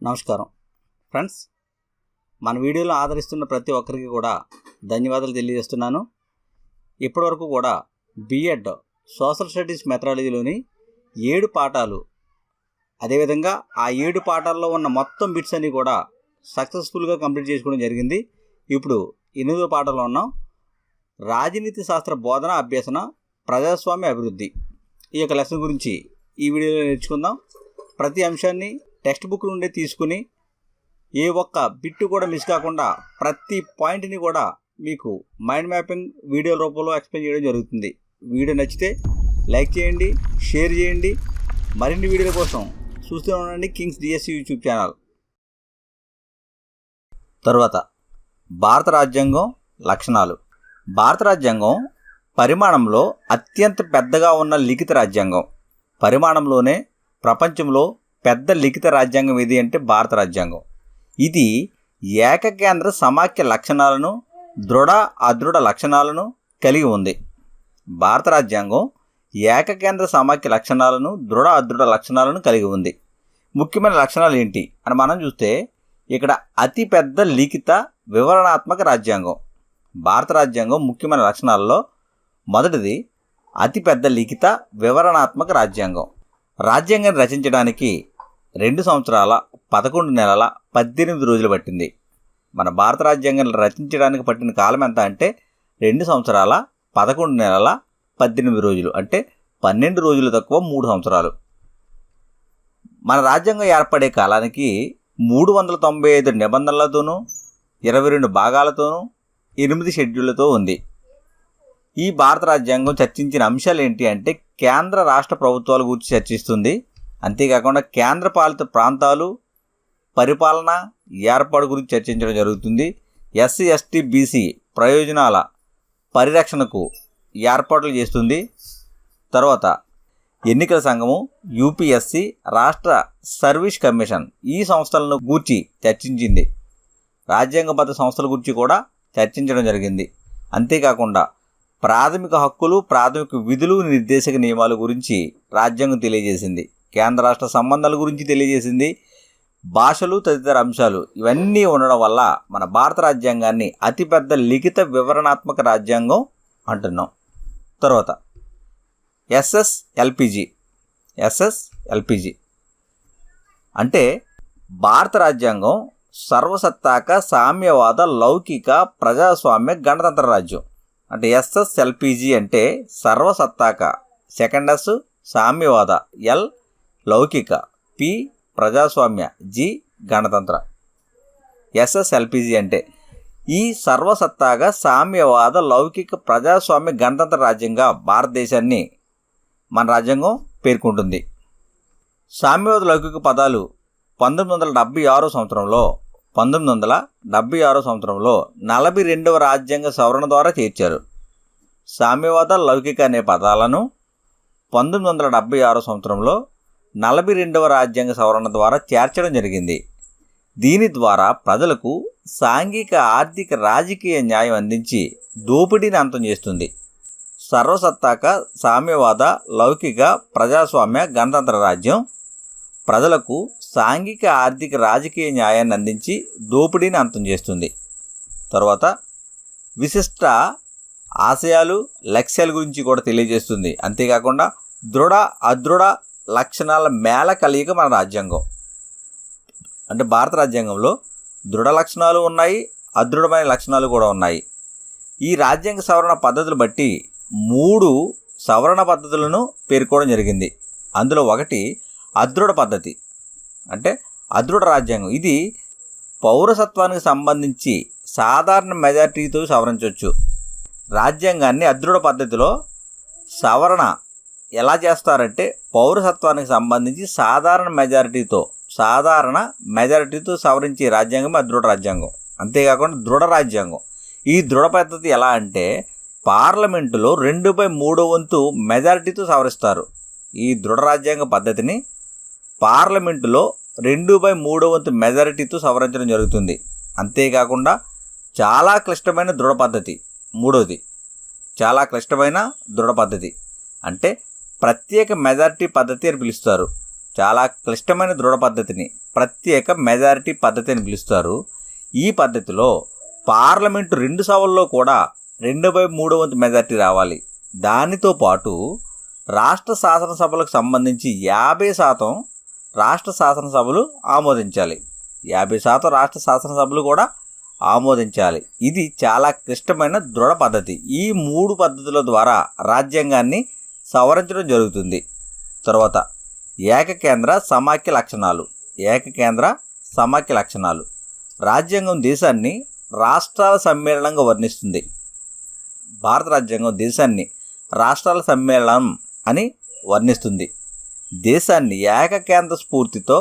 నమస్కారం ఫ్రెండ్స్, మన వీడియోలో ఆదరిస్తున్న ప్రతి ఒక్కరికి కూడా ధన్యవాదాలు తెలియజేస్తున్నాను. ఇప్పటివరకు కూడా బిఎడ్ సోషల్ స్టడీస్ మెథడాలజీలోని 7 పాఠాలు, అదేవిధంగా ఆ 7 పాఠాల్లో ఉన్న మొత్తం బిట్స్ అన్నీ కూడా సక్సెస్ఫుల్గా కంప్లీట్ చేసుకోవడం జరిగింది. ఇప్పుడు 8వ పాఠంలో ఉన్నాం. రాజనీతి శాస్త్ర బోధన అభ్యసన ప్రజాస్వామ్య అభివృద్ధి. ఈ యొక్క లెసన్ గురించి ఈ వీడియోలో నేర్చుకుందాం. ప్రతి అంశాన్ని టెక్స్ట్ బుక్ నుండి తీసుకుని ఏ ఒక్క బిట్టు కూడా మిస్ కాకుండా ప్రతి పాయింట్ని కూడా మీకు మైండ్ మ్యాపింగ్ వీడియో రూపంలో ఎక్స్ప్లెయిన్ చేయడం జరుగుతుంది. వీడియో నచ్చితే లైక్ చేయండి, షేర్ చేయండి. మరిన్ని వీడియోల కోసం చూస్తూనే ఉండండి కింగ్స్ డిఎస్సి యూట్యూబ్ ఛానల్. తరువాత భారత రాజ్యాంగం లక్షణాలు. భారత రాజ్యాంగం పరిమాణంలో అత్యంత పెద్దగా ఉన్న లిఖిత రాజ్యాంగం. పరిమాణంలోనే ప్రపంచంలో పెద్ద లిఖిత రాజ్యాంగం ఏది అంటే భారత రాజ్యాంగం. ఇది ఏకకేంద్ర సమాఖ్య లక్షణాలను, దృఢ అదృఢ లక్షణాలను కలిగి ఉంది. భారత రాజ్యాంగం ఏకకేంద్ర సమాఖ్య లక్షణాలను, దృఢ అదృఢ లక్షణాలను కలిగి ఉంది. ముఖ్యమైన లక్షణాలు ఏంటి అని మనం చూస్తే, ఇక్కడ అతిపెద్ద లిఖిత వివరణాత్మక రాజ్యాంగం. భారత రాజ్యాంగం ముఖ్యమైన లక్షణాలలో మొదటిది అతిపెద్ద లిఖిత వివరణాత్మక రాజ్యాంగం. రాజ్యాంగాన్ని రచించడానికి 2 సంవత్సరాల 11 నెలల 18 రోజులు పట్టింది. మన భారత రాజ్యాంగాన్ని రచించడానికి పట్టిన కాలం ఎంత అంటే 2 సంవత్సరాల 11 నెలల 18 రోజులు, అంటే 12 రోజులు తక్కువ 3 సంవత్సరాలు. మన రాజ్యాంగం ఏర్పడే కాలానికి 395 నిబంధనలతోనూ 22 భాగాలతోనూ 8 షెడ్యూళ్లతో ఉంది. ఈ భారత రాజ్యాంగం చర్చించిన అంశాలు ఏంటి అంటే, కేంద్ర రాష్ట్ర ప్రభుత్వాల గురించి చర్చిస్తుంది. అంతేకాకుండా కేంద్ర పాలిత ప్రాంతాలు, పరిపాలన, ఏర్పాటు గురించి చర్చించడం జరుగుతుంది. ఎస్సీ ఎస్టీ బీసీ ప్రయోజనాల పరిరక్షణకు ఏర్పాట్లు చేస్తుంది. తర్వాత ఎన్నికల సంఘము, యూపీఎస్సీ, రాష్ట్ర సర్వీస్ కమిషన్ ఈ సంస్థలను గూర్చి చర్చించింది. రాజ్యాంగబద్ధ సంస్థల గురించి కూడా చర్చించడం జరిగింది. అంతేకాకుండా ప్రాథమిక హక్కులు, ప్రాథమిక విధులు, నిర్దేశక నియమాల గురించి రాజ్యాంగం తెలియజేసింది. కేంద్ర రాష్ట్ర సంబంధాల గురించి తెలియజేసింది. భాషలు తదితర అంశాలు ఇవన్నీ ఉండడం వల్ల మన భారత రాజ్యాంగాన్ని అతిపెద్ద లిఖిత వివరణాత్మక రాజ్యాంగం అంటున్నాం. తర్వాత ఎస్ఎస్ఎల్పిజి అంటే భారత రాజ్యాంగం సర్వసత్తాక సామ్యవాద లౌకిక ప్రజాస్వామ్య గణతంత్ర రాజ్యం. అంటే ఎస్ఎస్ఎల్పిజి అంటే సర్వసత్తాక, సెకండ్ ఎస్ సామ్యవాద, ఎల్ లౌకిక, పి ప్రజాస్వామ్య, జి గణతంత్ర. ఎస్ఎస్ఎల్పిజి అంటే ఈ సర్వసత్తాక సామ్యవాద లౌకిక ప్రజాస్వామ్య గణతంత్ర రాజ్యంగా భారతదేశాన్ని మన రాజ్యాంగం పేర్కొంటుంది. సామ్యవాద లౌకిక పదాలు 1976 సంవత్సరంలో 42వ రాజ్యాంగ సవరణ ద్వారా చేర్చారు. సామ్యవాద లౌకిక అనే పదాలను 1976 సంవత్సరంలో 42వ రాజ్యాంగ సవరణ ద్వారా చేర్చడం జరిగింది. దీని ద్వారా ప్రజలకు సాంఘిక, ఆర్థిక, రాజకీయ న్యాయం అందించి దోపిడీని అంతం చేస్తుంది. సర్వసత్తాక సామ్యవాద లౌకిక ప్రజాస్వామ్య గణతంత్ర రాజ్యం ప్రజలకు సాంఘిక, ఆర్థిక, రాజకీయ న్యాయాన్ని అందించి దోపిడీని అంతం చేస్తుంది. తర్వాత విశిష్ట ఆశయాలు, లక్ష్యాల గురించి కూడా తెలియజేస్తుంది. అంతేకాకుండా దృఢ అదృఢ లక్షణాల మేళ కలిగిక మన రాజ్యాంగం. అంటే భారత రాజ్యాంగంలో దృఢ లక్షణాలు ఉన్నాయి, అదృఢమైన లక్షణాలు కూడా ఉన్నాయి. ఈ రాజ్యాంగ సవరణ పద్ధతులు బట్టి 3 సవరణ పద్ధతులను పేర్కోవడం జరిగింది. అందులో ఒకటి అదృఢ పద్ధతి, అంటే అదృఢ రాజ్యాంగం. ఇది పౌరసత్వానికి సంబంధించి సాధారణ మెజారిటీతో సవరించవచ్చు. రాజ్యాంగాన్ని అదృఢ పద్ధతిలో సవరణ ఎలా చేస్తారంటే, పౌరసత్వానికి సంబంధించి సాధారణ మెజారిటీతో సవరించే రాజ్యాంగం అదృఢ రాజ్యాంగం. అంతేకాకుండా దృఢ రాజ్యాంగం. ఈ దృఢ పద్ధతి ఎలా అంటే, పార్లమెంటులో 2/3 వంతు మెజారిటీతో సవరిస్తారు. ఈ దృఢ రాజ్యాంగ పద్ధతిని పార్లమెంటులో 2/3 వంతు మెజారిటీతో సవరించడం జరుగుతుంది. అంతేకాకుండా చాలా క్లిష్టమైన దృఢ పద్ధతి, మూడోది చాలా క్లిష్టమైన దృఢ పద్ధతి అంటే ప్రత్యేక మెజారిటీ పద్ధతి అని పిలుస్తారు. చాలా క్లిష్టమైన దృఢ పద్ధతిని ప్రత్యేక మెజారిటీ పద్ధతి అని పిలుస్తారు. ఈ పద్ధతిలో పార్లమెంటు 2 సభల్లో కూడా 2/3 మెజారిటీ రావాలి. దానితో పాటు రాష్ట్ర శాసనసభలకు సంబంధించి 50% రాష్ట్ర శాసనసభలు ఆమోదించాలి. 50% రాష్ట్ర శాసనసభలు కూడా ఆమోదించాలి. ఇది చాలా క్లిష్టమైన దృఢ పద్ధతి. ఈ 3 పద్ధతుల ద్వారా రాజ్యాంగాన్ని సవరించడం జరుగుతుంది. తర్వాత ఏకకేంద్ర సమాఖ్య లక్షణాలు. ఏకకేంద్ర సమాఖ్య లక్షణాలు. రాజ్యాంగం దేశాన్ని రాష్ట్రాల సమ్మేళనంగా వర్ణిస్తుంది. భారత రాజ్యాంగం దేశాన్ని రాష్ట్రాల సమ్మేళనం అని వర్ణిస్తుంది. దేశాన్ని ఏకకేంద్ర స్ఫూర్తితో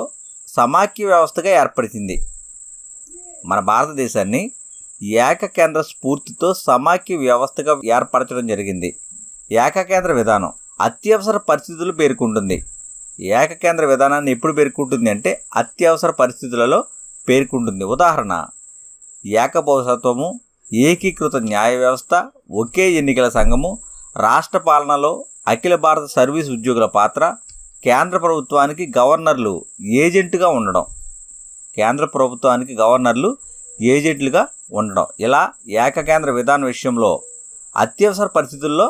సమాఖ్య వ్యవస్థగా ఏర్పరిచింది. మన భారతదేశాన్ని ఏకకేంద్ర స్ఫూర్తితో సమాఖ్య వ్యవస్థగా ఏర్పరచడం జరిగింది. ఏకకేంద్ర విధానం అత్యవసర పరిస్థితులు పేర్కొంటుంది. ఏకకేంద్ర విధానాన్ని ఎప్పుడు పేర్కొంటుంది అంటే అత్యవసర పరిస్థితులలో పేర్కొంటుంది. ఉదాహరణ ఏకపౌరసత్వము, ఏకీకృత న్యాయ వ్యవస్థ, ఒకే ఎన్నికల సంఘము, రాష్ట్ర పాలనలో అఖిల భారత సర్వీస్ ఉద్యోగుల పాత్ర, కేంద్ర ప్రభుత్వానికి గవర్నర్లు ఏజెంట్గా ఉండడం. కేంద్ర ప్రభుత్వానికి గవర్నర్లు ఏజెంట్లుగా ఉండడం. ఇలా ఏకకేంద్ర విధానం విషయంలో అత్యవసర పరిస్థితుల్లో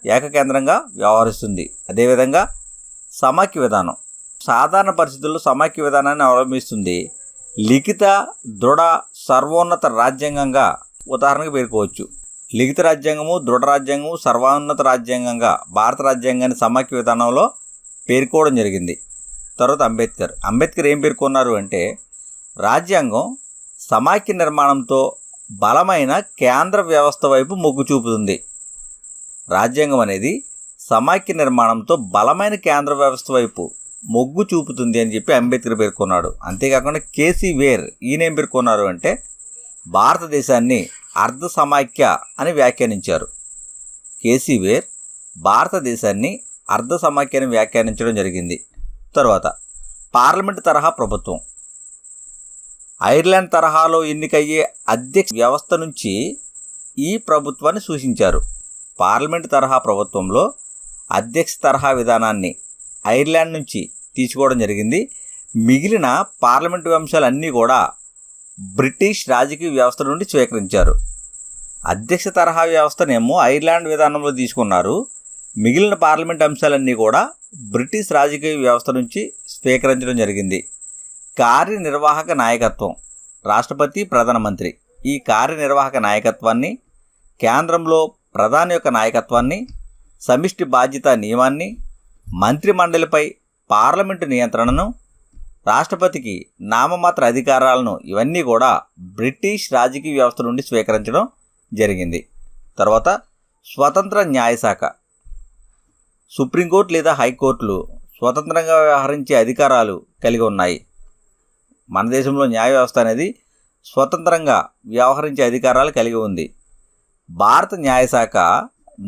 ఏకకేంద్రంగా వ్యవహరిస్తుంది. అదేవిధంగా సమాఖ్య విధానం సాధారణ పరిస్థితుల్లో సమాఖ్య విధానాన్ని అవలంబిస్తుంది. లిఖిత దృఢ సర్వోన్నత రాజ్యాంగంగా ఉదాహరణకు పేర్కోవచ్చు. లిఖిత రాజ్యాంగము, దృఢ రాజ్యాంగము, సర్వోన్నత రాజ్యాంగంగా భారత రాజ్యాంగాన్ని సమాఖ్య విధానంలో పేర్కోవడం జరిగింది. తర్వాత అంబేద్కర్ ఏం పేర్కొన్నారు అంటే రాజ్యాంగం సమాఖ్య నిర్మాణంతో బలమైన కేంద్ర వ్యవస్థ వైపు మొగ్గు చూపుతుంది. రాజ్యాంగం అనేది సమాఖ్య నిర్మాణంతో బలమైన కేంద్ర వ్యవస్థ వైపు మొగ్గు చూపుతుంది అని చెప్పి అంబేద్కర్ పేర్కొన్నాడు. అంతేకాకుండా కేసీ వేర్ ఈయనేం పేర్కొన్నారు అంటే భారతదేశాన్ని అర్ధ సమాఖ్య అని వ్యాఖ్యానించారు. కేసీ వేర్ భారతదేశాన్ని అర్ధ సమాఖ్య అని వ్యాఖ్యానించడం జరిగింది. తర్వాత పార్లమెంటు తరహా ప్రభుత్వం. ఐర్లాండ్ తరహాలో ఎన్నికయ్యే అధ్యక్ష వ్యవస్థ నుంచి ఈ ప్రభుత్వాన్ని సూచించారు. పార్లమెంటు తరహా ప్రభుత్వంలో అధ్యక్ష తరహా విధానాన్ని ఐర్లాండ్ నుంచి తీసుకోవడం జరిగింది. మిగిలిన పార్లమెంటు అంశాలన్నీ కూడా బ్రిటిష్ రాజకీయ వ్యవస్థ నుండి స్వీకరించారు. అధ్యక్ష తరహా వ్యవస్థనేమో ఐర్లాండ్ విధానంలో తీసుకున్నారు. మిగిలిన పార్లమెంట్ అంశాలన్నీ కూడా బ్రిటిష్ రాజకీయ వ్యవస్థ నుంచి స్వీకరించడం జరిగింది. కార్యనిర్వాహక నాయకత్వం రాష్ట్రపతి, ప్రధానమంత్రి. ఈ కార్యనిర్వాహక నాయకత్వాన్ని, కేంద్రంలో ప్రధాని యొక్క నాయకత్వాన్ని, సమిష్టి బాధ్యత నియమాన్ని, మంత్రిమండలిపై పార్లమెంటు నియంత్రణను, రాష్ట్రపతికి నామమాత్ర అధికారాలను ఇవన్నీ కూడా బ్రిటిష్ రాజకీయ వ్యవస్థ నుండి స్వీకరించడం జరిగింది. తర్వాత స్వతంత్ర న్యాయశాఖ. సుప్రీంకోర్టు లేదా హైకోర్టులు స్వతంత్రంగా వ్యవహరించే అధికారాలు కలిగి ఉన్నాయి. మన దేశంలో న్యాయ వ్యవస్థ అనేది స్వతంత్రంగా వ్యవహరించే అధికారాలు కలిగి ఉంది. భారత న్యాయశాఖ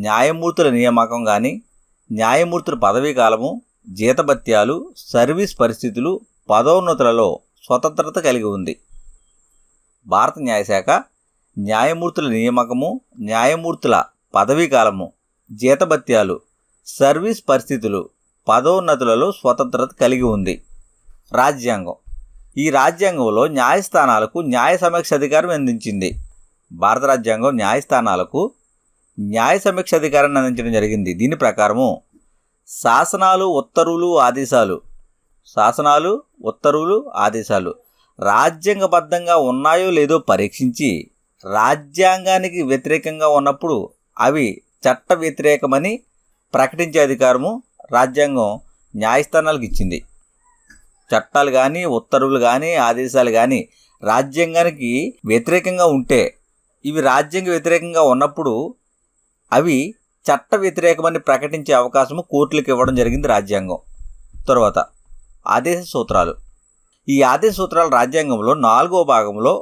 న్యాయమూర్తుల నియామకం కానీ, న్యాయమూర్తుల పదవీ కాలము, జీతభత్యాలు, సర్వీస్ పరిస్థితులు, పదోన్నతులలో స్వతంత్రత కలిగి ఉంది. భారత న్యాయశాఖ న్యాయమూర్తుల నియామకము, న్యాయమూర్తుల పదవీ కాలము, జీతభత్యాలు, సర్వీస్ పరిస్థితులు, పదోన్నతులలో స్వతంత్రత కలిగి ఉంది. రాజ్యాంగం. ఈ రాజ్యాంగంలో న్యాయస్థానాలకు న్యాయ సమీక్ష అధికారం అందించింది. భారత రాజ్యాంగం న్యాయస్థానాలకు న్యాయ సమీక్ష అధికారాన్ని అందించడం జరిగింది. దీని ప్రకారము శాసనాలు, ఉత్తర్వులు, ఆదేశాలు రాజ్యాంగబద్ధంగా ఉన్నాయో లేదో పరీక్షించి రాజ్యాంగానికి వ్యతిరేకంగా ఉన్నప్పుడు అవి చట్ట వ్యతిరేకమని ప్రకటించే అధికారము రాజ్యాంగం న్యాయస్థానాలకు ఇచ్చింది. చట్టాలు కానీ, ఉత్తర్వులు కానీ, ఆదేశాలు కానీ రాజ్యాంగానికి వ్యతిరేకంగా ఉంటే, ఇవి రాజ్యాంగ వ్యతిరేకంగా ఉన్నప్పుడు అవి చట్ట వ్యతిరేకమని ప్రకటించే అవకాశము కోర్టులకు ఇవ్వడం జరిగింది రాజ్యాంగం. తర్వాత ఆదేశ సూత్రాలు. ఈ ఆదేశ సూత్రాలు రాజ్యాంగంలో 4వ భాగంలో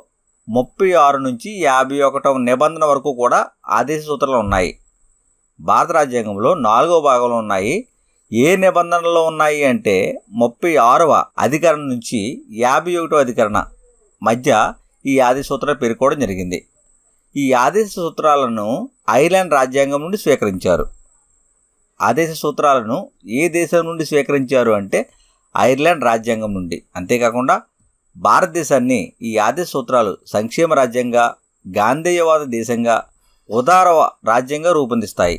36 నుంచి 51వ నిబంధన వరకు కూడా ఆదేశ సూత్రాలు ఉన్నాయి. భారత రాజ్యాంగంలో 4వ భాగంలో ఉన్నాయి. ఏ నిబంధనలో ఉన్నాయి అంటే 36వ అధికరణ నుంచి 51వ అధికరణ మధ్య ఈ ఆదేశ సూత్రాలు పేర్కోవడం జరిగింది. ఈ ఆదేశ సూత్రాలను ఐర్లాండ్ రాజ్యాంగం నుండి స్వీకరించారు. ఆదేశ సూత్రాలను ఏ దేశం నుండి స్వీకరించారు అంటే ఐర్లాండ్ రాజ్యాంగం నుండి. అంతేకాకుండా భారతదేశాన్ని ఈ ఆదేశ సూత్రాలు సంక్షేమ రాజ్యంగా, గాంధేయవాద దేశంగా, ఉదార రాజ్యంగా రూపొందిస్తాయి.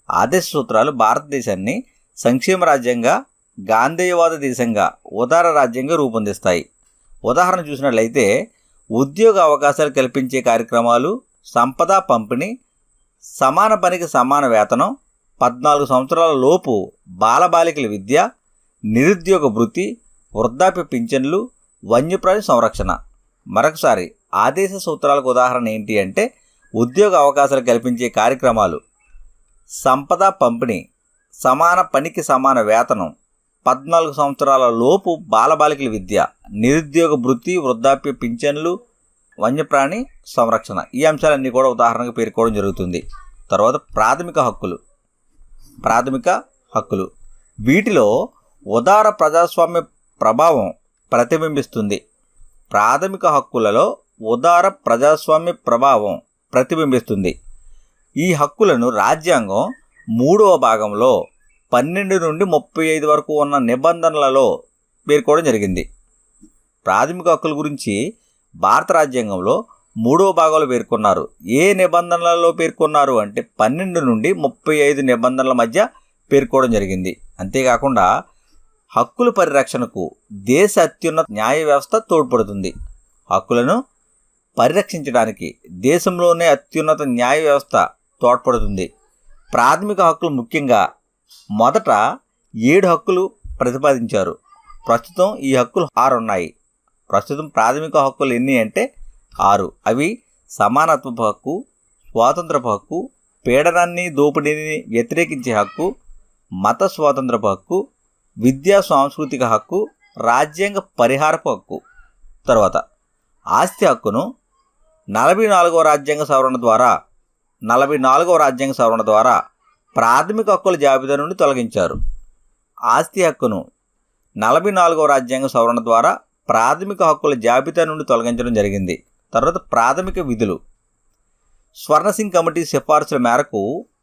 ఆదేశ సూత్రాలు భారతదేశాన్ని సంక్షేమ రాజ్యంగా, గాంధేయవాద దేశంగా, ఉదార రాజ్యంగా రూపొందిస్తాయి. ఉదాహరణ చూసినట్లయితే ఉద్యోగ అవకాశాలు కల్పించే కార్యక్రమాలు, సంపద పంపిణీ, సమాన పనికి సమాన వేతనం, 14 సంవత్సరాల లోపు బాలబాలికల విద్య, నిరుద్యోగ భృతి, వృద్ధాప్య పింఛన్లు, వన్యప్రాణి సంరక్షణ. మరొకసారి ఆదేశ సూత్రాలకు ఉదాహరణ ఏంటి అంటే ఉద్యోగ అవకాశాలు కల్పించే కార్యక్రమాలు, సంపద పంపిణీ, సమాన పనికి సమాన వేతనం, 14 సంవత్సరాల లోపు బాలబాలికల విద్య, నిరుద్యోగ భృతి, వృద్ధాప్య పింఛన్లు, వన్యప్రాణి సంరక్షణ. ఈ అంశాలన్నీ కూడా ఉదాహరణకు పేర్కోవడం జరుగుతుంది. తర్వాత ప్రాథమిక హక్కులు. వీటిలో ఉదార ప్రజాస్వామ్య ప్రభావం ప్రతిబింబిస్తుంది. ప్రాథమిక హక్కులలో ఉదార ప్రజాస్వామ్య ప్రభావం ప్రతిబింబిస్తుంది. ఈ హక్కులను రాజ్యాంగం 3వ భాగంలో 12 నుండి 35 వరకు ఉన్న నిబంధనలలో పేర్కోవడం జరిగింది. ప్రాథమిక హక్కుల గురించి భారత రాజ్యాంగంలో 3వ భాగంలో పేర్కొన్నారు. ఏ నిబంధనలలో పేర్కొన్నారు అంటే 12 నుండి 35 నిబంధనల మధ్య పేర్కోవడం జరిగింది. అంతేకాకుండా హక్కుల పరిరక్షణకు దేశ అత్యున్నత న్యాయ వ్యవస్థ తోడ్పడుతుంది. హక్కులను పరిరక్షించడానికి దేశంలోనే అత్యున్నత న్యాయ వ్యవస్థ తోడ్పడుతుంది. ప్రాథమిక హక్కులు ముఖ్యంగా మొదట 7 హక్కులు ప్రతిపాదించారు. ప్రస్తుతం ఈ హక్కులు 6 ఉన్నాయి. ప్రస్తుతం ప్రాథమిక హక్కులు ఎన్ని అంటే 6. అవి సమానత్వపు హక్కు, స్వాతంత్రపు హక్కు, పీడనాన్ని దోపిడీని వ్యతిరేకించే హక్కు, మత స్వాతంత్రపు హక్కు, విద్యా సాంస్కృతిక హక్కు, రాజ్యాంగ పరిహారపు హక్కు. తర్వాత ఆస్తి హక్కును 44వ రాజ్యాంగ సవరణ ద్వారా ప్రాథమిక హక్కుల జాబితా నుండి తొలగించారు. ఆస్తి హక్కును 44వ రాజ్యాంగ సవరణ ద్వారా ప్రాథమిక హక్కుల జాబితా నుండి తొలగించడం జరిగింది. తర్వాత ప్రాథమిక విధులు. స్వర్ణసింగ్ కమిటీ సిఫారసుల మేరకు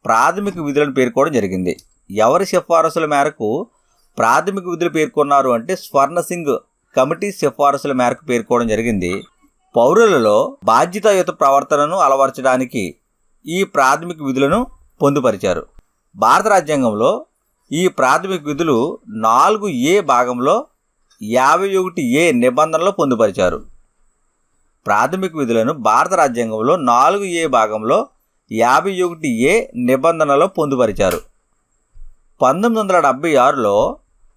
ప్రాథమిక విధులను పేర్కోవడం జరిగింది. ఎవరి సిఫారసుల మేరకు ప్రాథమిక విధులు పేర్కొన్నారు అంటే స్వర్ణసింగ్ కమిటీ సిఫారసుల మేరకు పేర్కోవడం జరిగింది. పౌరులలో బాధ్యతాయుత ప్రవర్తనను అలవర్చడానికి ఈ ప్రాథమిక విధులను పొందుపరిచారు. భారత రాజ్యాంగంలో ఈ ప్రాథమిక విధులు 4A భాగంలో 51A నిబంధనలో పొందుపరిచారు. ప్రాథమిక విధులను భారత రాజ్యాంగంలో 4A భాగంలో 51A నిబంధనలో పొందుపరిచారు. 1976లో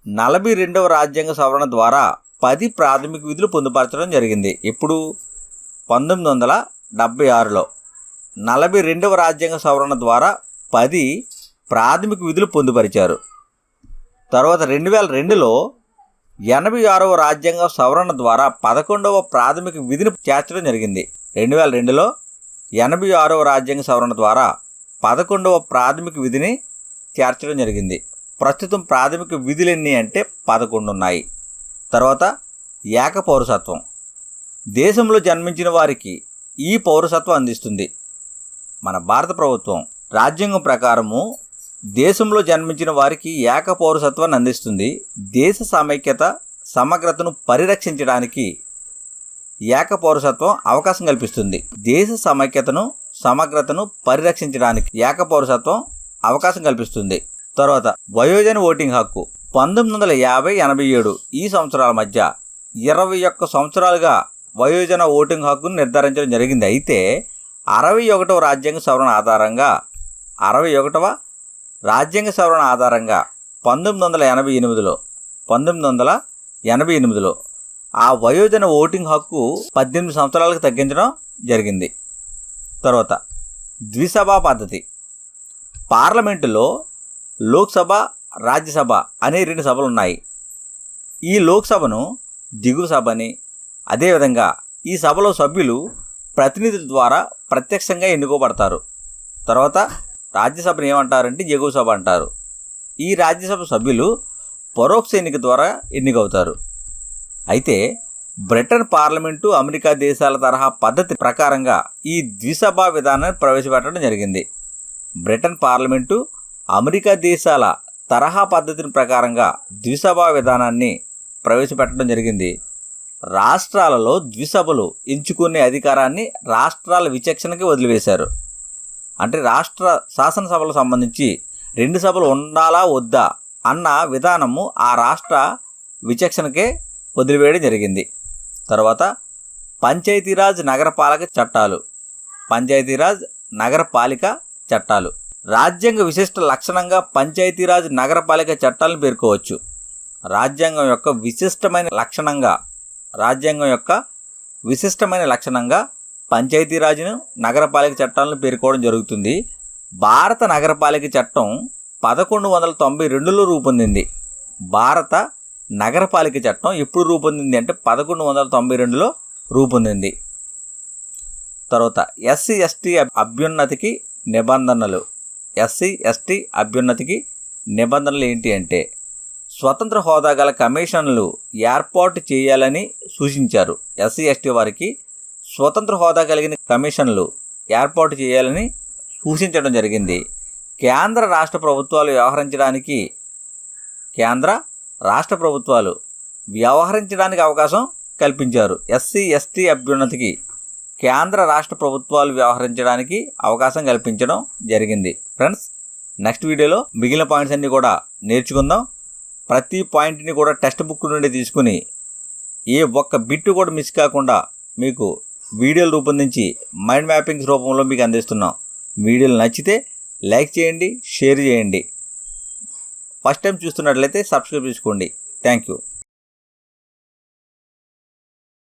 42వ రాజ్యాంగ సవరణ ద్వారా 10 ప్రాథమిక విధులు పొందుపరచడం జరిగింది. ఇప్పుడు 1976లో 42వ రాజ్యాంగ సవరణ ద్వారా 10 ప్రాథమిక విధులు పొందుపరిచారు. తర్వాత 2002లో 86వ రాజ్యాంగ సవరణ ద్వారా 11వ ప్రాథమిక విధిని చేర్చడం జరిగింది. 2002లో 86వ రాజ్యాంగ సవరణ ద్వారా 11వ ప్రాథమిక విధిని చేర్చడం జరిగింది. ప్రస్తుతం ప్రాథమిక విధులు ఎన్ని అంటే 11 ఉన్నాయి. తర్వాత ఏక పౌరసత్వం. దేశంలో జన్మించిన వారికి ఈ పౌరసత్వం అందిస్తుంది. మన భారత ప్రభుత్వం రాజ్యాంగం ప్రకారము దేశంలో జన్మించిన వారికి ఏక పౌరసత్వాన్ని అందిస్తుంది. దేశ సమైక్యత సమగ్రతను పరిరక్షించడానికి ఏక పౌరసత్వం అవకాశం కల్పిస్తుంది. దేశ సమైక్యతను సమగ్రతను పరిరక్షించడానికి ఏక పౌరసత్వం అవకాశం కల్పిస్తుంది. తర్వాత వయోజన ఓటింగ్ హక్కు. 1950-87 ఈ సంవత్సరాల మధ్య 21 సంవత్సరాలుగా వయోజన ఓటింగ్ హక్కును నిర్ధారించడం జరిగింది. అయితే 61వ రాజ్యాంగ సవరణ ఆధారంగా 1988లో ఆ వయోజన ఓటింగ్ హక్కు 18 సంవత్సరాలకు తగ్గించడం జరిగింది. తర్వాత ద్విసభా పద్ధతి. పార్లమెంటులో లోక్సభ, రాజ్యసభ అనే 2 సభలు ఉన్నాయి. ఈ లోక్సభను దిగువ సభ అని, అదేవిధంగా ఈ సభలో సభ్యులు ప్రతినిధుల ద్వారా ప్రత్యక్షంగా ఎన్నుకోబడతారు. తర్వాత రాజ్యసభను ఏమంటారంటే ఎగువ సభ అంటారు. ఈ రాజ్యసభ సభ్యులు పరోక్ష ఎన్నిక ద్వారా ఎన్నికవుతారు. అయితే బ్రిటన్ పార్లమెంటు అమెరికా దేశాల తరహా పద్ధతి ప్రకారంగా ఈ ద్విసభా విధానాన్ని ప్రవేశపెట్టడం జరిగింది. బ్రిటన్ పార్లమెంటు అమెరికా దేశాల తరహా పద్ధతిని ప్రకారంగా ద్విసభా విధానాన్ని ప్రవేశపెట్టడం జరిగింది. రాష్ట్రాలలో ద్విసభలు ఎంచుకునే అధికారాన్ని రాష్ట్రాల విచక్షణకి వదిలివేశారు. అంటే రాష్ట్ర శాసనసభలకు సంబంధించి 2 సభలు ఉండాలా వద్దా అన్న విధానము ఆ రాష్ట్ర విచక్షణకే వదిలివేయడం జరిగింది. తర్వాత పంచాయతీరాజ్ నగరపాలక చట్టాలు. పంచాయతీరాజ్ నగరపాలిక చట్టాలు రాజ్యాంగ విశిష్ట లక్షణంగా పంచాయతీరాజ్ నగరపాలిక చట్టాలను పేర్కోవచ్చు. రాజ్యాంగం యొక్క విశిష్టమైన లక్షణంగా పంచాయతీరాజ్ను నగరపాలిక చట్టాలను పేర్కోవడం జరుగుతుంది. భారత నగరపాలిక చట్టం 1192లో రూపొందింది. భారత నగరపాలిక చట్టం ఎప్పుడు రూపొందింది అంటే 1192లో రూపొందింది. తర్వాత ఎస్సీ ఎస్టీ అభ్యున్నతికి నిబంధనలు. ఎస్సీ ఎస్టీ అభ్యున్నతికి నిబంధనలు ఏంటి అంటే స్వతంత్ర హోదా గల కమిషన్లు ఏర్పాటు చేయాలని సూచించారు. ఎస్సీ ఎస్టీ వారికి స్వతంత్ర హోదా కలిగిన కమిషన్లు ఏర్పాటు చేయాలని సూచించడం జరిగింది. కేంద్ర రాష్ట్ర ప్రభుత్వాలు వ్యవహరించడానికి అవకాశం కల్పించారు. ఎస్సీ ఎస్టీ అభ్యున్నతికి కేంద్ర రాష్ట్ర ప్రభుత్వాలు వ్యవహరించడానికి అవకాశం కల్పించడం జరిగింది. ఫ్రెండ్స్, నెక్స్ట్ వీడియోలో మిగిలిన పాయింట్స్ అన్నీ కూడా నేర్చుకుందాం. ప్రతి పాయింట్ని కూడా టెక్స్ట్ బుక్ నుండి తీసుకుని ఏ ఒక్క బిట్టు కూడా మిస్ కాకుండా మీకు వీడియోలు రూపొందించి మైండ్ మ్యాపింగ్స్ రూపంలో మీకు అందిస్తున్నాం. వీడియోలు నచ్చితే లైక్ చేయండి, షేర్ చేయండి. ఫస్ట్ టైం చూస్తున్నట్లయితే సబ్స్క్రైబ్ చేసుకోండి. Thank you.